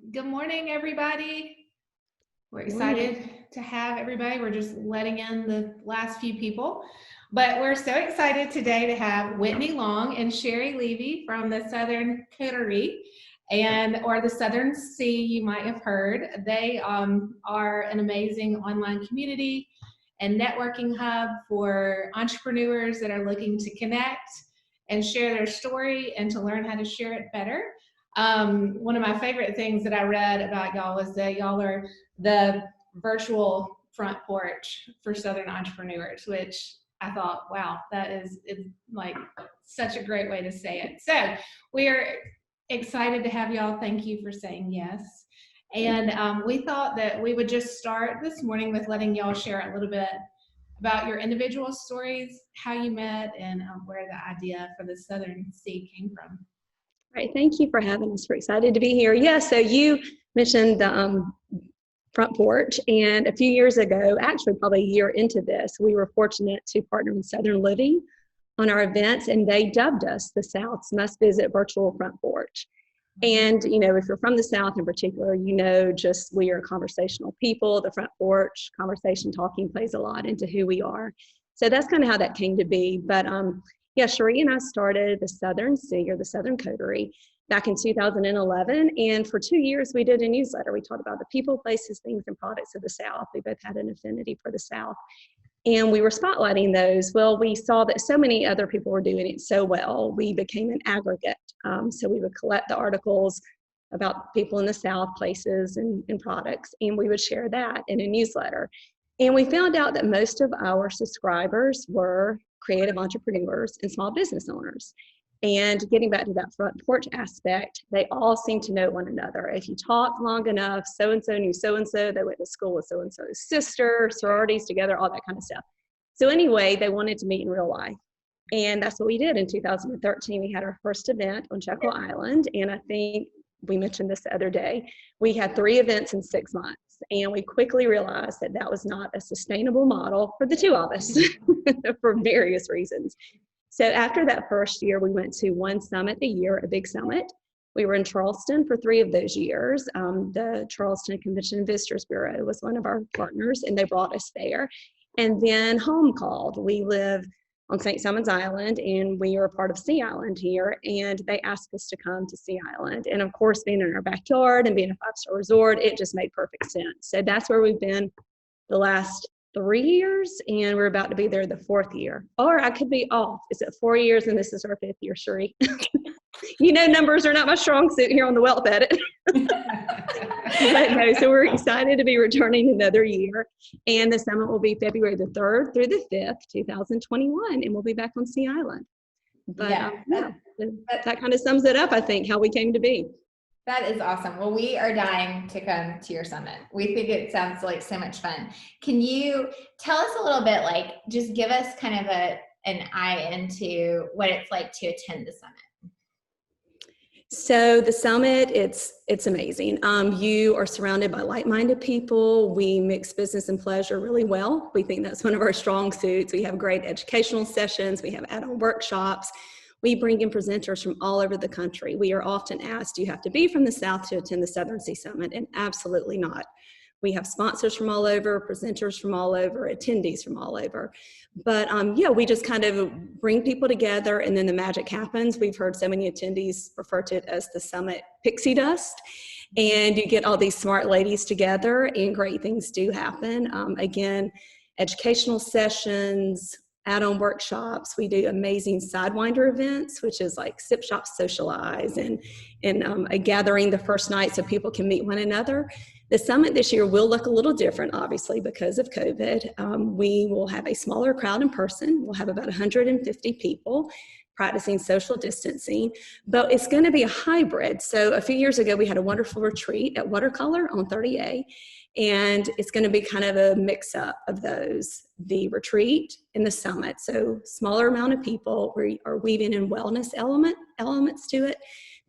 Good morning, everybody. We're Morning. excited to have everybody. We're just letting in the last few people, but we're so excited today to have Whitney Long and Cheri Levy from the Southern Coterie or the Southern Sea, you might have heard. They are an amazing online community and networking hub for entrepreneurs that are looking to connect and share their story and to learn how to share it better. One of my favorite things that I read about y'all was that y'all are the virtual front porch for Southern entrepreneurs, which I thought, wow, that is like such a great way to say it. So we're excited to have y'all. Thank you for saying yes. And we thought that we would just start this morning with letting y'all share a little bit about your individual stories, how you met, and where the idea for the Southern Sea came from. All right, thank you for having us. We're excited to be here. Yeah, so you mentioned the front porch, and a few years ago, actually probably a year into this, we were fortunate to partner with Southern Living on our events, and they dubbed us the South's must-visit virtual front porch. And, you know, if you're from the South in particular, you know, just we are conversational people. The front porch, conversation, talking plays a lot into who we are. So that's kind of how that came to be. But yeah, Cheri and I started the Southern Sea, or the Southern Coterie, back in 2011. And for 2 years, we did a newsletter. We talked about the people, places, things, and products of the South. We both had an affinity for the South. And we were spotlighting those. Well, we saw that so many other people were doing it so well, we became an aggregate. So we would collect the articles about people in the South, places, and products, and we would share that in a newsletter. And we found out that most of our subscribers were creative entrepreneurs and small business owners. And getting back to that front porch aspect, they all seem to know one another. If you talk long enough, so-and-so knew so-and-so, they went to school with so-and-so's sister, sororities together, all that kind of stuff. So anyway, they wanted to meet in real life. And that's what we did in 2013. We had our first event on Jekyll Island. And I think we mentioned this the other day. We had 3 events in 6 months. And we quickly realized that that was not a sustainable model for the 2 of us for various reasons. So after that first year, we went to one summit a year, a big summit. We were in Charleston for 3 of those years. The Charleston Convention and Visitors Bureau was one of our partners, and they brought us there. And then home called. We live on St. Simon's Island, and we are a part of Sea Island here, and they asked us to come to Sea Island. And of course, being in our backyard and being a 5-star resort, it just made perfect sense. So that's where we've been the last 3 years, and we're about to be there the 4th year. Or I could be off. Is it 4 years and this is our 5th year, Cheri? You know, numbers are not my strong suit here on the Wealth Edit. But no, so we're excited to be returning another year. And the summit will be February the 3rd through the 5th, 2021, and we'll be back on Sea Island. But yeah, that kind of sums it up, I think, how we came to be. That is awesome. Well, we are dying to come to your summit. We think it sounds like so much fun. Can you tell us a little bit, like, just give us kind of an eye into what it's like to attend the summit? So the summit, it's amazing. You are surrounded by like-minded people. We mix business and pleasure really well. We think that's one of our strong suits. We have great educational sessions. We have add-on workshops. We bring in presenters from all over the country. We are often asked, do you have to be from the South to attend the Southern Sea Summit? And absolutely not. We have sponsors from all over, presenters from all over, attendees from all over. But yeah, we just kind of bring people together, and then the magic happens. We've heard so many attendees refer to it as the summit pixie dust. And you get all these smart ladies together, and great things do happen. Again, educational sessions, add-on workshops. We do amazing Sidewinder events, which is like sip, shop, socialize, and a gathering the first night so people can meet one another. The summit this year will look a little different, obviously, because of COVID. We will have a smaller crowd in person. We'll have about 150 people practicing social distancing, but it's going to be a hybrid. So a few years ago, we had a wonderful retreat at Watercolor on 30A, and it's going to be kind of a mix-up of those, the retreat and the summit. So smaller amount of people. We are weaving in wellness elements to it.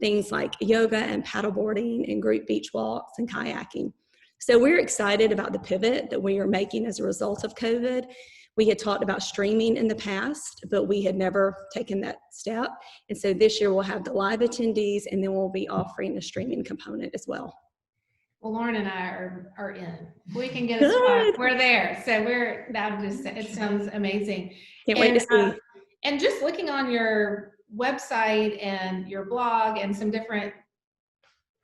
Things like yoga and paddleboarding and group beach walks and kayaking. So we're excited about the pivot that we are making as a result of COVID. We had talked about streaming in the past, but we had never taken that step. And so this year we'll have the live attendees, and then we'll be offering a streaming component as well. Well, Lauren and I are in. We can get a spot. Good. We're there. So it sounds amazing. Can't wait to see. And just looking on your website and your blog and some different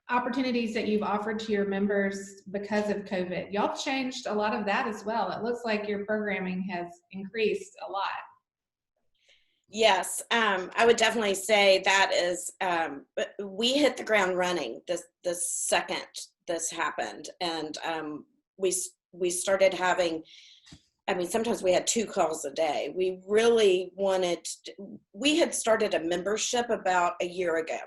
opportunities that you've offered to your members because of COVID, y'all changed a lot of that as well. It looks like your programming has increased a lot. Yes, I would definitely say that is, we hit the ground running the second this happened. And we started having, I mean, sometimes we had 2 calls a day. We really we had started a membership about a year ago.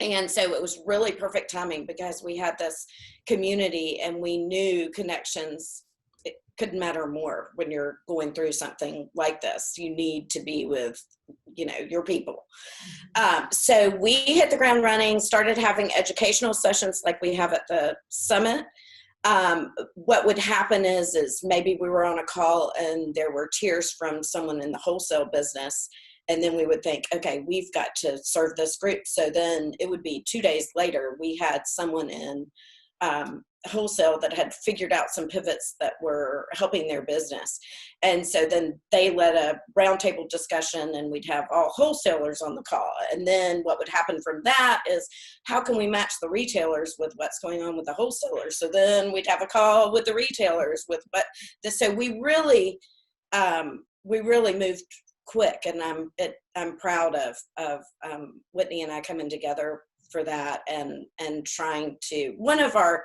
And so it was really perfect timing because we had this community and we knew connections. It couldn't matter more when you're going through something like this. You need to be with, your people. So we hit the ground running, started having educational sessions like we have at the summit. What would happen is maybe we were on a call and there were tears from someone in the wholesale business. And then we would think, okay, we've got to serve this group. So then it would be 2 days later, we had someone in wholesale that had figured out some pivots that were helping their business. And so then they led a roundtable discussion and we'd have all wholesalers on the call. And then what would happen from that is how can we match the retailers with what's going on with the wholesalers? So then we'd have a call with the retailers so we really moved quick, and I'm proud of Whitney and I coming together for that and trying to. One of our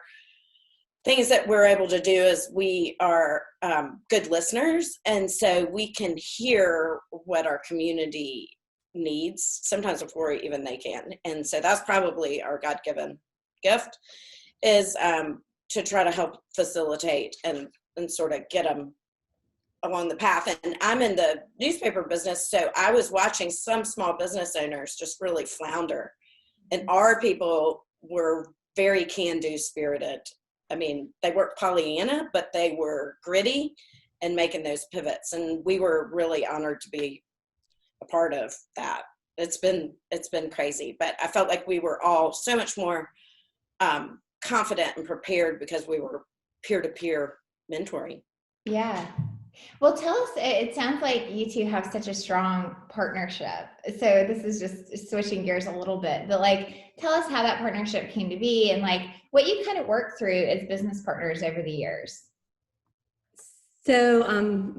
things that we're able to do is we are good listeners, and so we can hear what our community needs sometimes before even they can. And so that's probably our God-given gift, is to try to help facilitate and sort of get them along the path. And I'm in the newspaper business, so I was watching some small business owners just really flounder. And our people were very can-do spirited. I mean, they weren't Pollyanna, but they were gritty and making those pivots. And we were really honored to be a part of that. It's been crazy, but I felt like we were all so much more confident and prepared because we were peer-to-peer mentoring. Yeah. Well, tell us, it sounds like you two have such a strong partnership. So this is just switching gears a little bit, but tell us how that partnership came to be and what you kind of worked through as business partners over the years. So,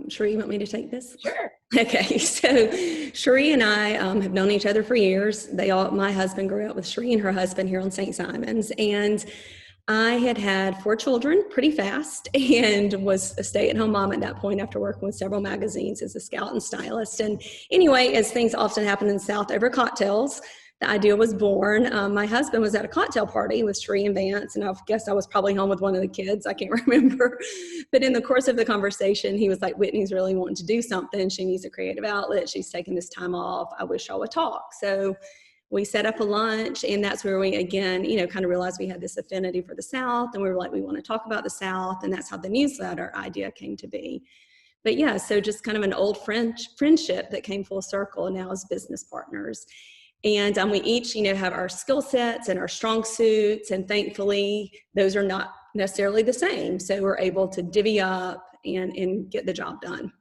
Cheri, you want me to take this? Sure. Okay. So Cheri and I have known each other for years. My husband grew up with Cheri and her husband here on St. Simon's, and I had 4 children pretty fast and was a stay-at-home mom at that point after working with several magazines as a scout and stylist. And anyway, as things often happen in the South over cocktails, the idea was born. My husband was at a cocktail party with Cheri and Vance, and I guess I was probably home with one of the kids. I can't remember. But in the course of the conversation, he was like, Whitney's really wanting to do something. She needs a creative outlet. She's taking this time off. I wish I would talk. So we set up a lunch, and that's where we, again, kind of realized we had this affinity for the South, and we were like, we want to talk about the South, and that's how the newsletter idea came to be. But yeah, so just kind of an old friendship that came full circle now as business partners. And we each, have our skill sets and our strong suits, and thankfully, those are not necessarily the same. So we're able to divvy up and get the job done.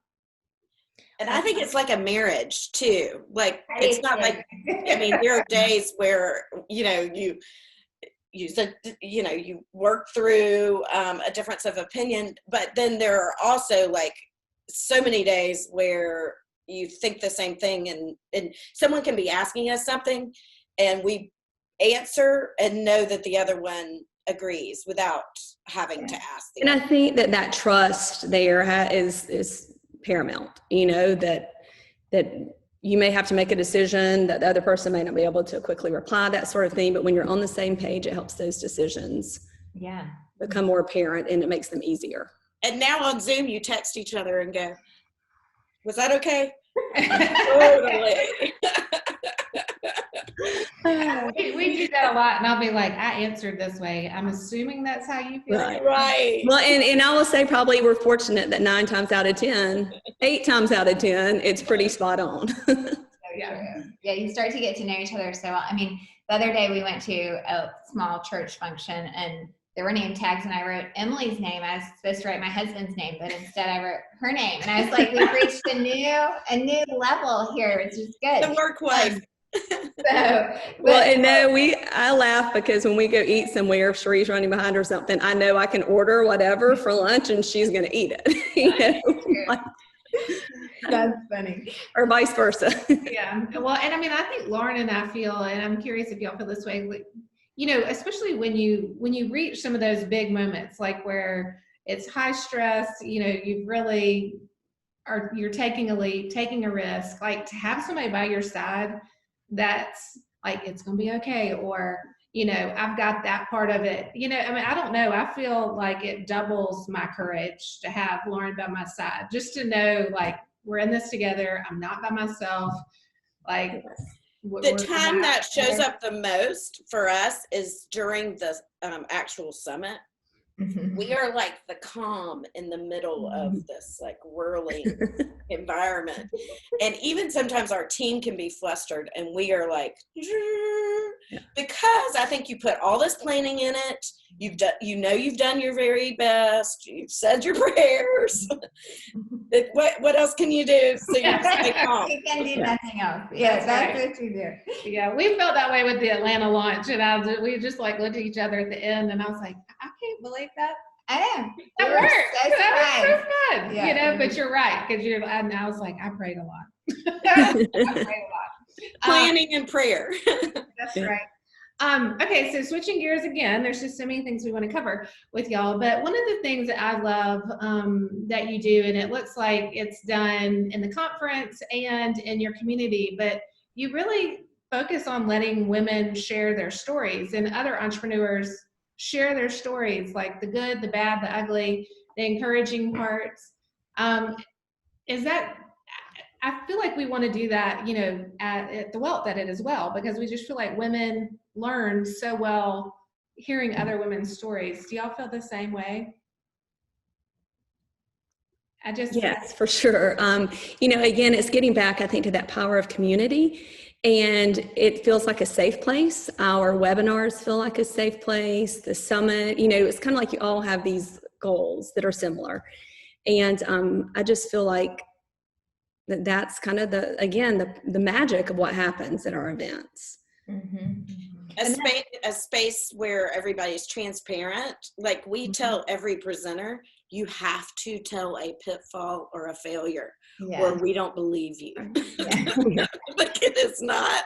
And I think it's like a marriage too. It's not like, there are days where, you said, you work through a difference of opinion, but then there are also so many days where you think the same thing, and someone can be asking us something and we answer and know that the other one agrees without having to ask. And I think that trust there is paramount, that you may have to make a decision that the other person may not be able to quickly reply, that sort of thing. But when you're on the same page, it helps those decisions become more apparent, and it makes them easier. And now on Zoom, you text each other and go, was that okay? Totally. We do that a lot, and I'll be like, I answered this way. I'm assuming that's how you feel. Right. Well, and I will say probably we're fortunate that 8 times out of 10, it's pretty spot on. Yeah, you start to get to know each other so well. The other day we went to a small church function, and there were name tags, and I wrote Emily's name. I was supposed to write my husband's name, but instead I wrote her name. And I was like, we've reached a new level here, which is good. The work wife. Well, and no, I laugh because when we go eat somewhere, if Cheri's running behind or something, I know I can order whatever for lunch and she's going to eat it. You know? Like, That's funny. or vice versa. Yeah. Well, and I mean, I think Lauren and I feel, and I'm curious if y'all feel this way, like, you know, especially when you reach some of those big moments, like where it's high stress, you know, you're taking a leap, taking a risk, like to have somebody by your side that's like, it's going to be okay. Or, you know, I've got that part of it. You know, I mean, I don't know. I feel like it doubles my courage to have Lauren by my side, just to know, like, we're in this together. I'm not by myself. Like, The time that shows up the most for us is during the actual summit. Mm-hmm. We are like the calm in the middle of this like whirling environment. And even sometimes our team can be flustered and we are like, because I think you put all this planning in it. You've done your very best. You've said your prayers. What else can you do? So you just stay calm. You can do nothing else. Yeah, that's right. what you do. Yeah, we felt that way with the Atlanta launch, and we just like looked at each other at the end, and I was like, I can't believe that. I am. That We were worked. so That was surprised. so fun. Yeah, You know, it but was- you're right, because and I was like, I prayed a lot. I prayed a lot. Planning and prayer. That's right. Okay, so switching gears again, there's just so many things we want to cover with y'all, but one of the things that I love that you do, and it looks like it's done in the conference and in your community, but you really focus on letting women share their stories and other entrepreneurs share their stories, like the good, the bad, the ugly, the encouraging parts. Is that, I feel like we want to do that, you know, at the Wealth Edit as well, because we just feel like women learn so well hearing other women's stories. Do y'all feel the same way? Yes, for sure. You know, again, it's getting back, I think, to that power of community, and it feels like a safe place. Our webinars feel like a safe place. The summit, you know, it's kind of like you all have these goals that are similar. And I just feel like that's kind of the magic of what happens at our events. Mm-hmm. A space where everybody's transparent. Like we tell every presenter, you have to tell a pitfall or a failure, or we don't believe you. Yeah. Like it is not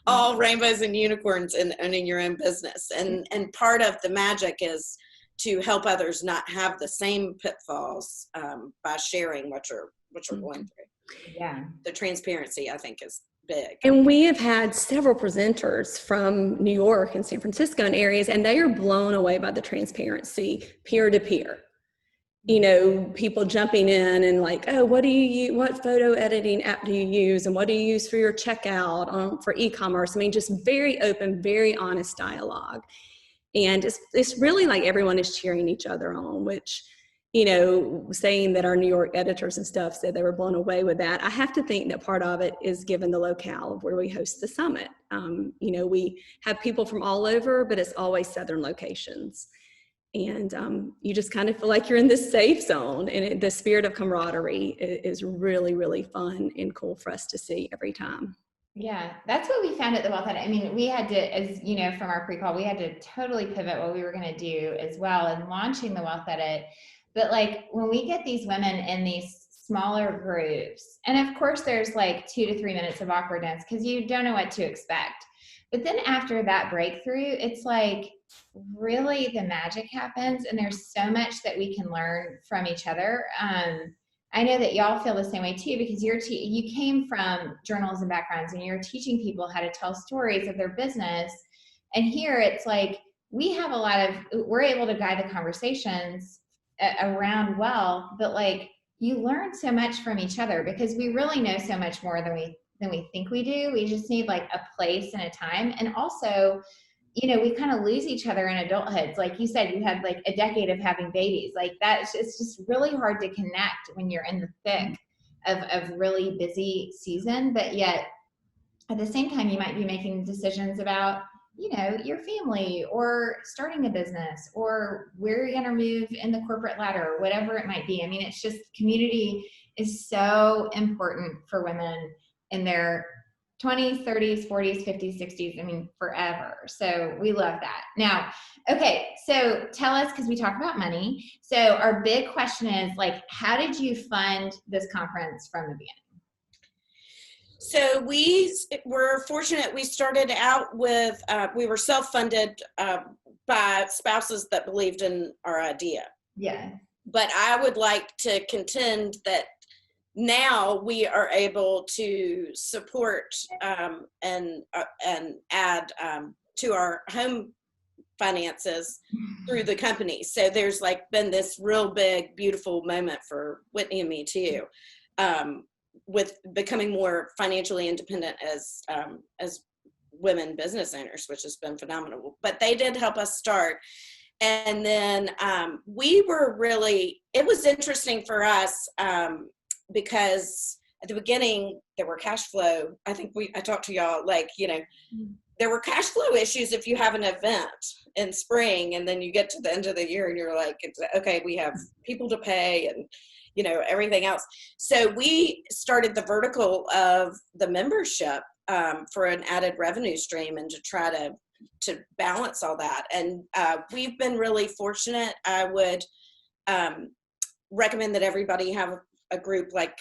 all rainbows and unicorns in owning your own business. And part of the magic is to help others not have the same pitfalls by sharing what you're going through. Yeah. The transparency, I think, is big. And we have had several presenters from New York and San Francisco and areas, and they are blown away by the transparency, peer to peer. You know, people jumping in and like, oh, what photo editing app do you use? And what do you use for your checkout for e-commerce? I mean, just very open, very honest dialogue. And it's really like everyone is cheering each other on, which, you know, saying that our New York editors and stuff said they were blown away with that. I have to think that part of it is given the locale of where we host the summit. You know, we have people from all over, but it's always Southern locations. And you just kind of feel like you're in this safe zone, and the spirit of camaraderie is really, really fun and cool for us to see every time. Yeah, that's what we found at the Wealth Edit. I mean, we had to, as you know, from our pre-call, we had to totally pivot what we were going to do as well in launching the Wealth Edit. But like when we get these women in these smaller groups, and of course there's like 2 to 3 minutes of awkwardness because you don't know what to expect. But then after that breakthrough, it's like really the magic happens, and there's so much that we can learn from each other. I know that y'all feel the same way too, because you came from journalism backgrounds and you're teaching people how to tell stories of their business. And here it's like we're able to guide the conversations around wealth, but like you learn so much from each other because we really know so much more than we think we do. We just need like a place and a time. And also, you know, we kind of lose each other in adulthood. Like you said, you had like a decade of having babies. Like it's just really hard to connect when you're in the thick of really busy season. But yet at the same time, you might be making decisions about you know, your family or starting a business or where you're going to move in the corporate ladder, whatever it might be. I mean, it's just community is so important for women in their 20s, 30s, 40s, 50s, 60s. I mean, forever. So we love that. Now, okay. So tell us, because we talk about money. So our big question is like, how did you fund this conference from the beginning? So we were fortunate. We started out with, we were self-funded by spouses that believed in our idea. Yeah. But I would like to contend that now we are able to support and add to our home finances through the company. So there's like been this real big, beautiful moment for Whitney and me too. With becoming more financially independent as women business owners, which has been phenomenal. But they did help us start. And then we were really, it was interesting for us because at the beginning there were cash flow. I think I talked to y'all like, you know, there were cash flow issues if you have an event in spring and then you get to the end of the year and you're like, okay, we have people to pay and, you know, everything else. So we started the vertical of the membership for an added revenue stream and to try to balance all that. And we've been really fortunate. I would recommend that everybody have a group like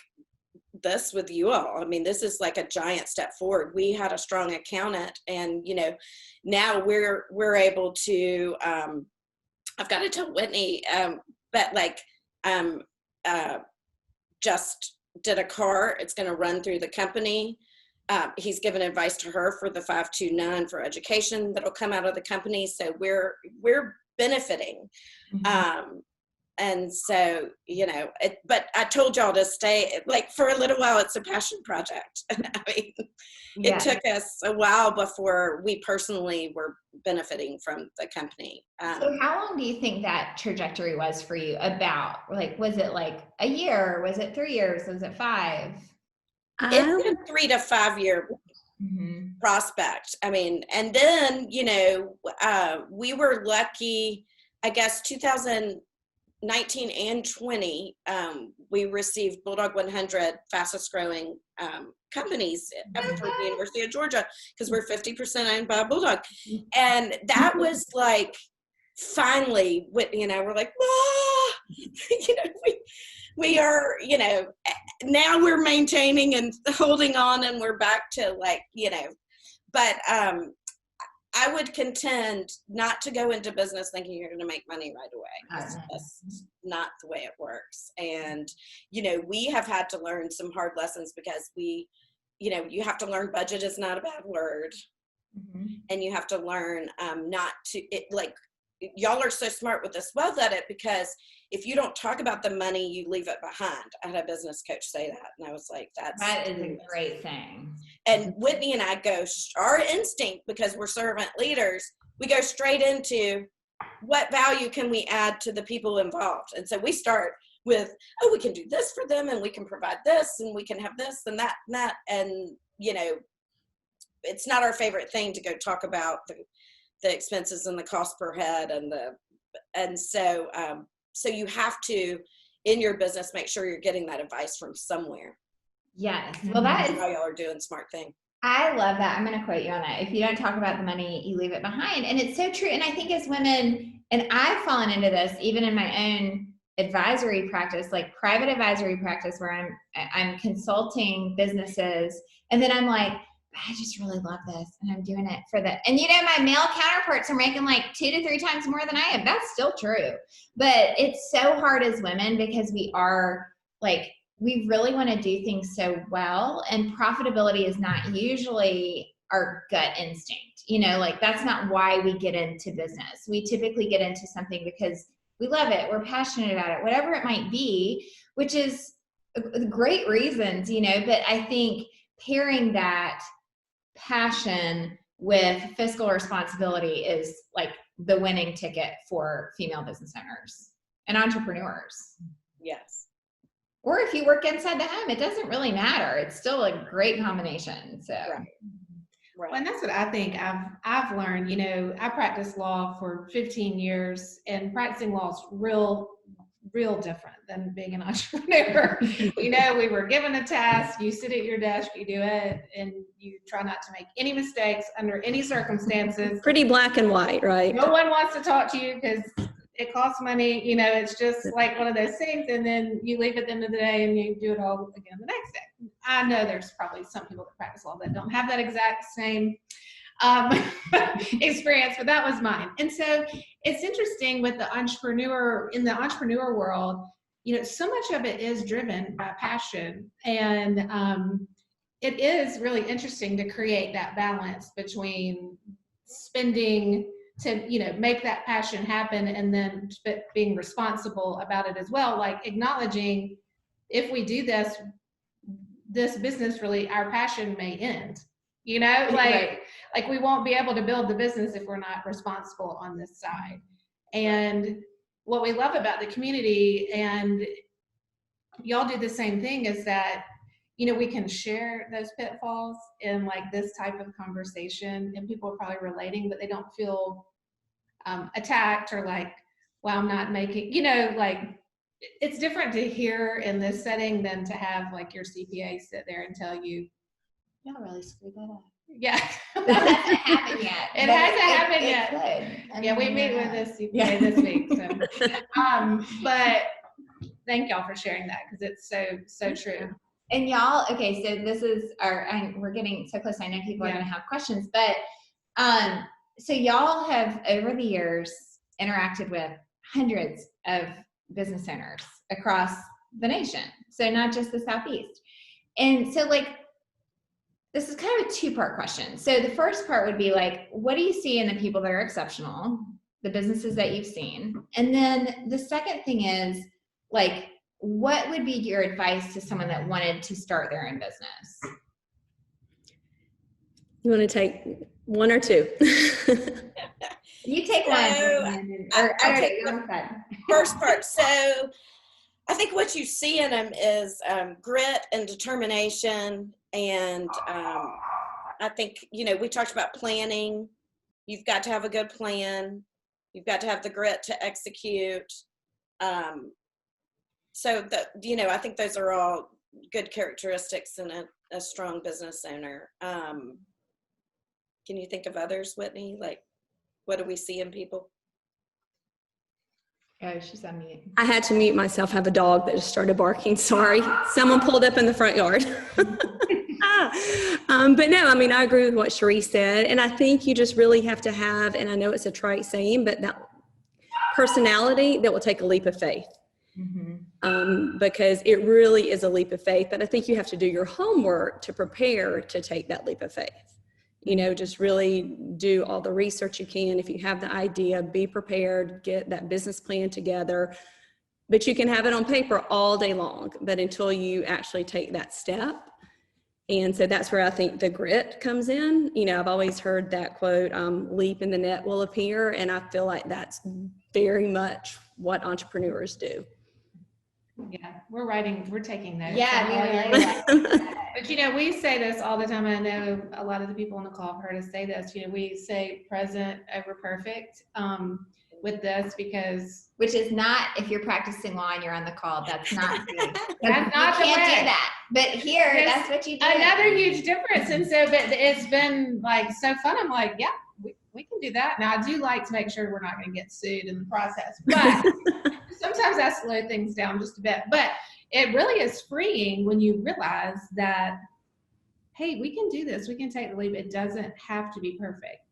this with you all. I mean, this is like a giant step forward. We had a strong accountant and, you know, now we're able to, I've got to tell Whitney, but like, just did a car. It's going to run through the company. He's given advice to her for the 529 for education that'll come out of the company. So we're benefiting. Mm-hmm. And so, you know, but I told y'all to stay, like for a little while, it's a passion project. I mean, it took us a while before we personally were benefiting from the company. So how long do you think that trajectory was for you about? Like, was it like a year? Was it 3 years? Was it 5? It's a 3 to 5 year prospect. I mean, and then, you know, we were lucky, I guess 2019 and 20, we received Bulldog 100 fastest growing companies for the University of Georgia because we're 50% owned by Bulldog. And that was like, finally, Whitney and I were like, ah, you know, we are, you know, now we're maintaining and holding on and we're back to like, you know, but I would contend not to go into business thinking you're going to make money right away. That's not the way it works. And, you know, we have had to learn some hard lessons because you know, you have to learn budget is not a bad word. And you have to learn not to, like, y'all are so smart with this wealth edit because if you don't talk about the money, you leave it behind. I had a business coach say that. And I was like, that is a great thing. And Whitney and I go, our instinct, because we're servant leaders, we go straight into what value can we add to the people involved. And so we start with, oh, we can do this for them and we can provide this and we can have this and that and that. And, you know, it's not our favorite thing to go talk about the expenses and the cost per head and so you have to, in your business, make sure you're getting that advice from somewhere. Yes. Well, that is how y'all are doing smart thing. I love that. I'm going to quote you on that. If you don't talk about the money, you leave it behind. And it's so true. And I think as women, and I've fallen into this even in my own advisory practice, like private advisory practice, where I'm consulting businesses. And then I'm like, I just really love this and I'm doing it for the, and you know, my male counterparts are making like 2 to 3 times more than I am. That's still true. But it's so hard as women because we are like, we really want to do things so well, and profitability is not usually our gut instinct. You know, like that's not why we get into business. We typically get into something because we love it, we're passionate about it, whatever it might be, which is great reasons, you know, but I think pairing that passion with fiscal responsibility is like the winning ticket for female business owners and entrepreneurs. Yes. Or if you work inside the home, it doesn't really matter. It's still a great combination. So, right. Well, and that's what I think I've learned. I practiced law for 15 years, and practicing law is real different than being an entrepreneur. We were given a task, you sit at your desk, you do it, and you try not to make any mistakes under any circumstances. Pretty black and white, right? No one wants to talk to you because it costs money. It's just like one of those things, and then you leave at the end of the day and you do it all again the next day. I know there's probably some people that practice law that don't have that exact same experience, but that was mine. And so it's interesting with the entrepreneur world, so much of it is driven by passion. And it is really interesting to create that balance between spending to, make that passion happen, and then being responsible about it as well. Like acknowledging, if we do this business, really, our passion may end. Like we won't be able to build the business if we're not responsible on this side. And what we love about the community, and y'all do the same thing, is that, we can share those pitfalls in like this type of conversation, and people are probably relating, but they don't feel attacked or like, well, I'm not making, like it's different to hear in this setting than to have like your CPA sit there and tell you, Y'all really screwed that up. Yeah. That hasn't happened yet. It hasn't happened yet. Could. Yeah, we meet with this CPA this week. So, but thank y'all for sharing that, because it's so true. And y'all, okay, so this is we're getting so close. I know people are going to have questions, but so y'all have over the years interacted with hundreds of business owners across the nation. So not just the Southeast. And so like, this is kind of a two-part question. So the first part would be like, what do you see in the people that are exceptional, the businesses that you've seen? And then the second thing is like, what would be your advice to someone that wanted to start their own business? You want to take one or two? You take one. I'll take the first part. So I think what you see in them is grit and determination. And I think, we talked about planning. You've got to have a good plan. You've got to have the grit to execute. So I think those are all good characteristics in a strong business owner. Can you think of others, Whitney? Like, what do we see in people? Oh, she's on mute. I had to mute myself. I have a dog that just started barking. Sorry. Someone pulled up in the front yard. But no, I agree with what Cheri said. And I think you just really have to have, and I know it's a trite saying, but that personality that will take a leap of faith. Mm-hmm. Because it really is a leap of faith. But I think you have to do your homework to prepare to take that leap of faith. Just really do all the research you can. If you have the idea, be prepared, get that business plan together. But you can have it on paper all day long, but until you actually take that step. And so that's where I think the grit comes in. I've always heard that quote, leap and the net will appear. And I feel like that's very much what entrepreneurs do. Yeah, we're taking notes. Yeah, we really But we say this all the time. I know a lot of the people on the call have heard us say this. We say present over perfect with this, because which is not, if you're practicing law and you're on the call, that's not that's not the way. You can't do that. But here, that's what you do. Another huge difference. And so, but it's been like so fun. I'm like, yeah, we can do that. Now I do like to make sure we're not going to get sued in the process, but sometimes I slow things down just a bit. But it really is freeing when you realize that, hey, we can do this. We can take the leap. It doesn't have to be perfect.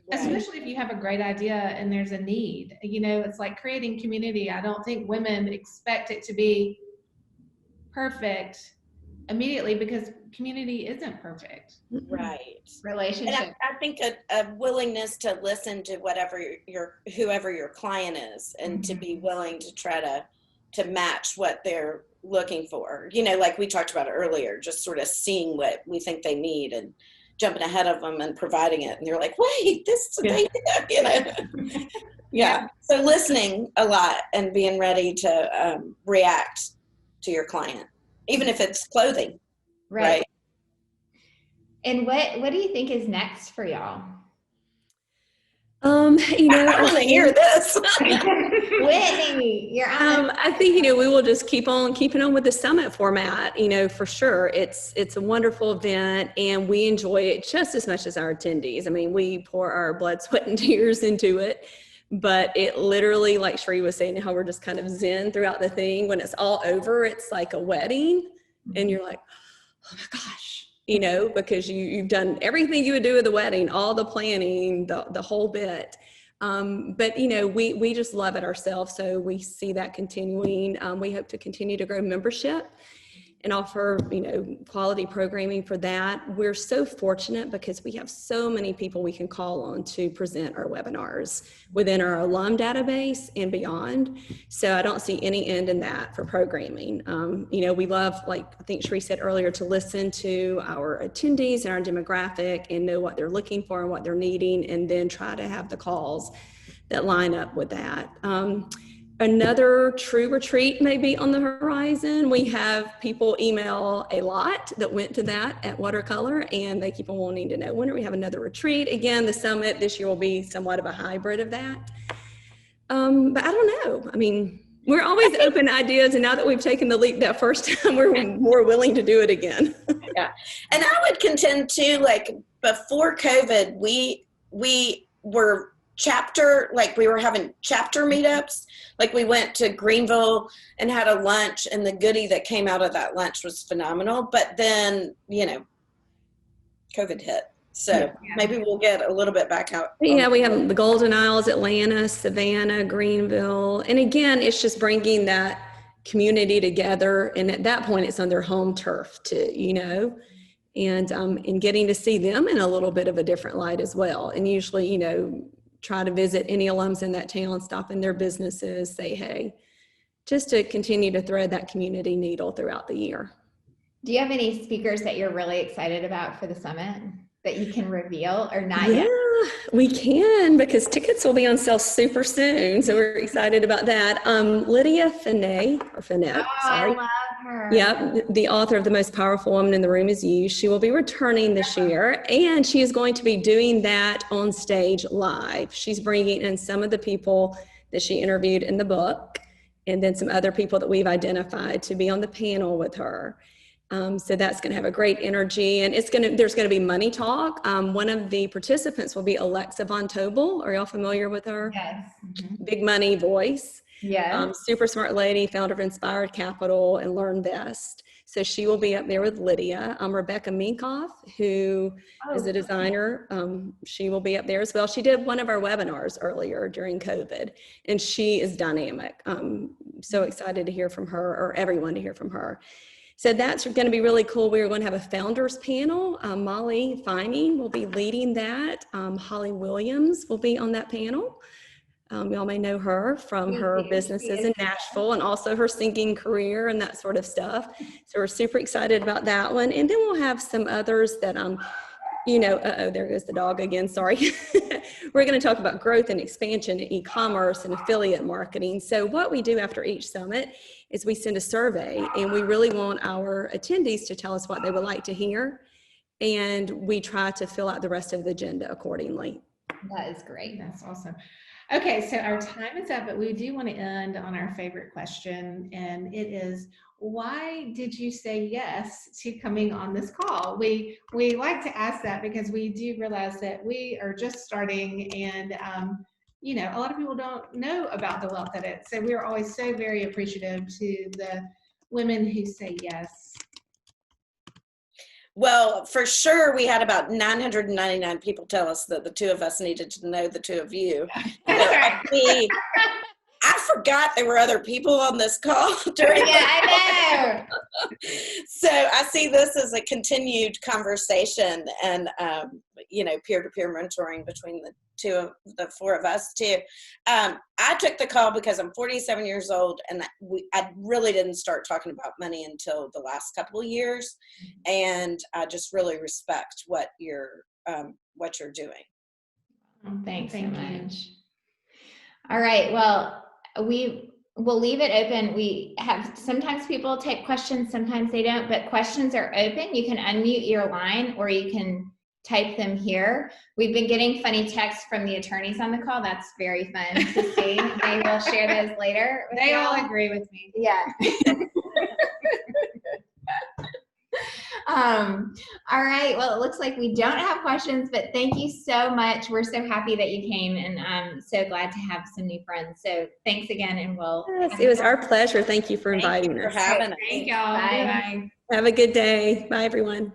Right. Especially if you have a great idea and there's a need. It's like creating community. I don't think women expect it to be perfect immediately, because community isn't perfect. Right. Relationship. And I think a willingness to listen to whoever your client is, and to be willing to try to match what they're looking for. Like we talked about earlier, just sort of seeing what we think they need and jumping ahead of them and providing it. And you're like, wait, this is amazing. Yeah. So listening a lot and being ready to react to your client, even if it's clothing. Right. And what do you think is next for y'all? You know, I want to hear this. Whitney, you're on. I think, you know, we will just keep on keeping on with the summit format, you know, for sure. It's a wonderful event and we enjoy it just as much as our attendees. I mean, we pour our blood, sweat, and tears into it, but it literally, like Cheri was saying, how we're just kind of zen throughout the thing. When it's all over, it's like a wedding and you're like, oh my gosh, you know, because you've done everything you would do at the wedding, all the planning, the whole bit. But you know, we just love it ourselves. So we see that continuing. We hope to continue to grow membership and offer, you know, quality programming for that. We're so fortunate because we have so many people we can call on to present our webinars within our alum database and beyond. So I don't see any end in that for programming. You know, we love, like I think Cheri said earlier, to listen to our attendees and our demographic and know what they're looking for and what they're needing, and then try to have the calls that line up with that. Another true retreat may be on the horizon. We have people email a lot that went to that at Watercolor, and they keep on wanting to know, when do we have another retreat? Again, the summit this year will be somewhat of a hybrid of that. But I don't know. I mean, we're always open to ideas, and now that we've taken the leap that first time, we're more willing to do it again. Yeah. And I would contend too, like before COVID, we were we were having chapter meetups. Like we went to Greenville and had a lunch, and the goodie that came out of that lunch was phenomenal. But then, you know, COVID hit. So maybe we'll get a little bit back out. Yeah, we have the Golden Isles, Atlanta, Savannah, Greenville. And again, it's just bringing that community together. And at that point, it's on their home turf too, you know, and getting to see them in a little bit of a different light as well. And usually, you know, try to visit any alums in that town, stop in their businesses, say hey, just to continue to thread that community needle throughout the year. Do you have any speakers that you're really excited about for the summit that you can reveal, or not Yeah, yet? we can, because tickets will be on sale super soon. So we're excited about that. Lydia Finney, or Finney, sorry. I love her. Yeah, the author of The Most Powerful Woman in the Room Is You. She will be returning this year, and she is going to be doing that on stage live. She's bringing in some of the people that she interviewed in the book, and then some other people that we've identified to be on the panel with her. So that's going to have a great energy, and there's going to be money talk. One of the participants will be Alexa Von Tobel. Are y'all familiar with her? Yes. Mm-hmm. Big money voice. Yes. Super smart lady, founder of Inspired Capital and Learn Best. So she will be up there with Lydia. Rebecca Minkoff, who is a designer. She will be up there as well. She did one of our webinars earlier during COVID, and she is dynamic. So excited to hear from her, or everyone to hear from her. So that's going to be really cool. We're going to have a founders panel. Molly Fining will be leading that. Holly Williams will be on that panel. Y'all may know her from her businesses in Nashville and also her singing career and that sort of stuff. So we're super excited about that one. And then we'll have some others that, you know, there goes the dog again, sorry. We're going to talk about growth and expansion in e-commerce and affiliate marketing. So what we do after each summit is we send a survey, and we really want our attendees to tell us what they would like to hear. And we try to fill out the rest of the agenda accordingly. That is great. That's awesome. Okay, so our time is up, but we do want to end on our favorite question, and it is, why did you say yes to coming on this call? We like to ask that because we do realize that we are just starting, and you know, a lot of people don't know about the Wealth Edit. So we are always so very appreciative to the women who say yes. Well, for sure, we had about 999 people tell us that the two of us needed to know the two of you. I forgot there were other people on this call during I know. So I see this as a continued conversation and, you know, peer-to-peer mentoring between the four of us too. I took the call because I'm 47 years old, and I really didn't start talking about money until the last couple of years. And I just really respect what you're doing. Thanks Thank so you. much. All right. Well, we we'll leave it open. We have, sometimes people take questions, sometimes they don't, but questions are open. You can unmute your line or you can type them here. We've been getting funny texts from the attorneys on the call. That's very fun to see. They will share those later. They all agree with me. Yeah. All right. Well, it looks like we don't have questions, but thank you so much. We're so happy that you came, and I'm so glad to have some new friends. So thanks again, and we'll. Yes, it was our pleasure. Thank you for Thank inviting you for us. having us. Thank y'all. Bye. Bye. Have a good day. Bye, everyone.